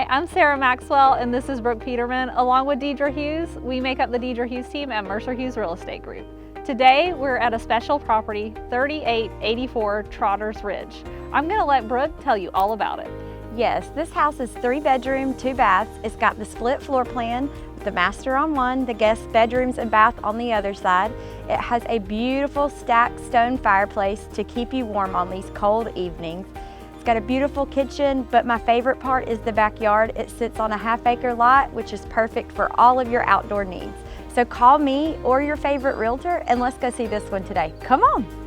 Hi, I'm Sarah Maxwell, and this is Brooke Peterman. Along with Dedra Hughes, we make up the Dedra Hughes Team at Mercer Hughes Real Estate Group. Today, we're at a special property, 3884 Trotters Ridge. I'm gonna let Brooke tell you all about it. Yes, this house is 3 bedroom, 2 baths. It's got the split floor plan, the master on one, the guest bedrooms and bath on the other side. It has a beautiful stacked stone fireplace to keep you warm on these cold evenings. It's got a beautiful kitchen, but my favorite part is the backyard. It sits on a half-acre lot, which is perfect for all of your outdoor needs. So call me or your favorite realtor and let's go see this one today. Come on.